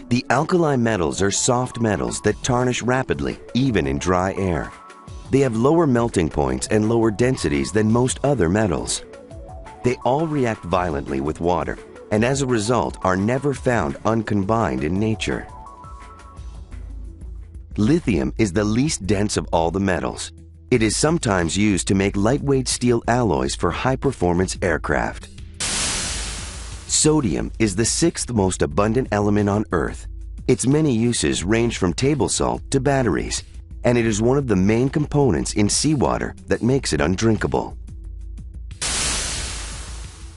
The alkali metals are soft metals that tarnish rapidly, even in dry air. They have lower melting points and lower densities than most other metals. They all react violently with water, and as a result are never found uncombined in nature. Lithium is the least dense of all the metals. It is sometimes used to make lightweight steel alloys for high-performance aircraft. Sodium is the sixth most abundant element on Earth. Its many uses range from table salt to batteries, and it is one of the main components in seawater that makes it undrinkable.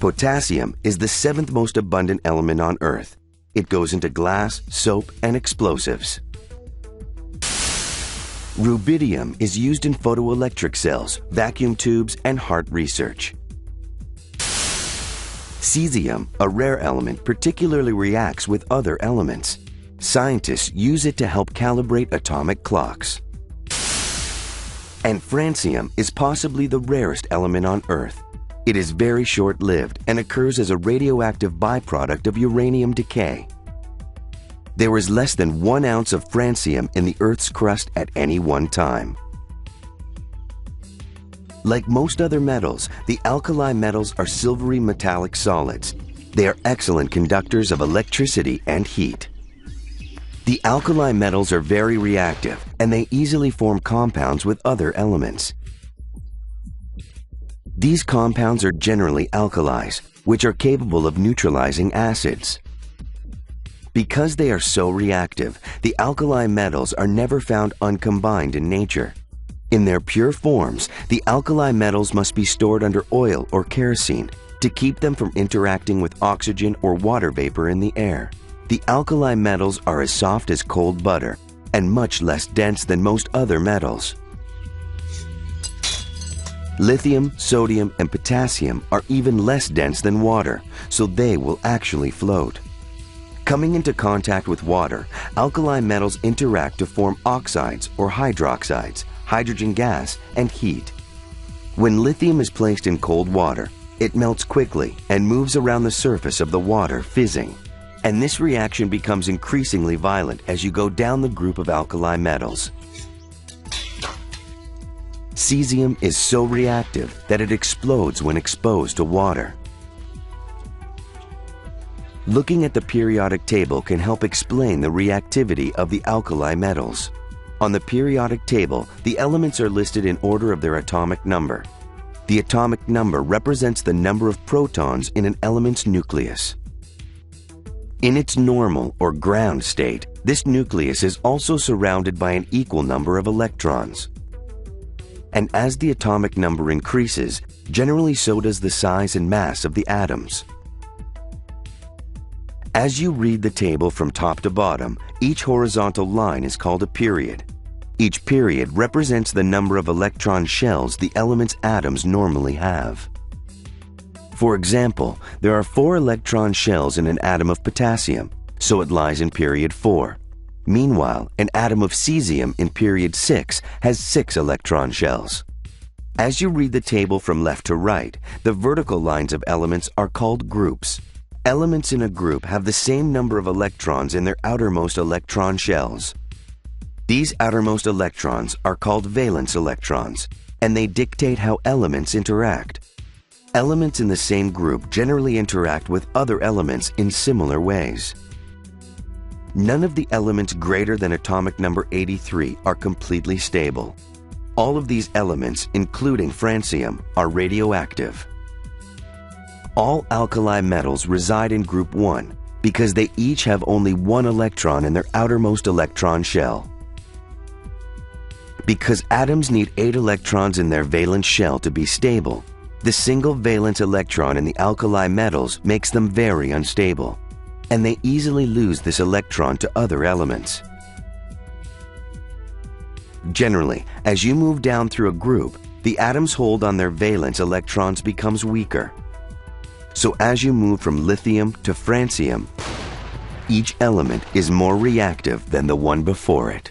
Potassium is the seventh most abundant element on Earth. It goes into glass, soap, and explosives. Rubidium is used in photoelectric cells, vacuum tubes, and heart research. Cesium, a rare element, particularly reacts with other elements. Scientists use it to help calibrate atomic clocks. And francium is possibly the rarest element on Earth. It is very short-lived and occurs as a radioactive byproduct of uranium decay. There is less than 1 ounce of francium in the Earth's crust at any one time. Like most other metals, the alkali metals are silvery metallic solids. They are excellent conductors of electricity and heat. The alkali metals are very reactive, and they easily form compounds with other elements. These compounds are generally alkalis, which are capable of neutralizing acids. Because they are so reactive, the alkali metals are never found uncombined in nature. In their pure forms, the alkali metals must be stored under oil or kerosene to keep them from interacting with oxygen or water vapor in the air. The alkali metals are as soft as cold butter and much less dense than most other metals. Lithium, sodium, and potassium are even less dense than water, so they will actually float. Coming into contact with water, alkali metals interact to form oxides or hydroxides, hydrogen gas, and heat. When lithium is placed in cold water, it melts quickly and moves around the surface of the water, fizzing. And this reaction becomes increasingly violent as you go down the group of alkali metals. Cesium is so reactive that it explodes when exposed to water. Looking at the periodic table can help explain the reactivity of the alkali metals. On the periodic table, the elements are listed in order of their atomic number. The atomic number represents the number of protons in an element's nucleus. In its normal or ground state, this nucleus is also surrounded by an equal number of electrons. And as the atomic number increases, generally so does the size and mass of the atoms. As you read the table from top to bottom, each horizontal line is called a period. Each period represents the number of electron shells the element's atoms normally have. For example, there are 4 electron shells in an atom of potassium, so it lies in period 4. Meanwhile, an atom of cesium in period 6 has 6 electron shells. As you read the table from left to right, the vertical lines of elements are called groups. Elements in a group have the same number of electrons in their outermost electron shells. These outermost electrons are called valence electrons, and they dictate how elements interact. Elements in the same group generally interact with other elements in similar ways. None of the elements greater than atomic number 83 are completely stable. All of these elements, including francium, are radioactive. All alkali metals reside in group 1 because they each have only 1 electron in their outermost electron shell. Because atoms need 8 electrons in their valence shell to be stable, the single valence electron in the alkali metals makes them very unstable, and they easily lose this electron to other elements. Generally, as you move down through a group, the atoms' hold on their valence electrons becomes weaker. So as you move from lithium to francium, each element is more reactive than the one before it.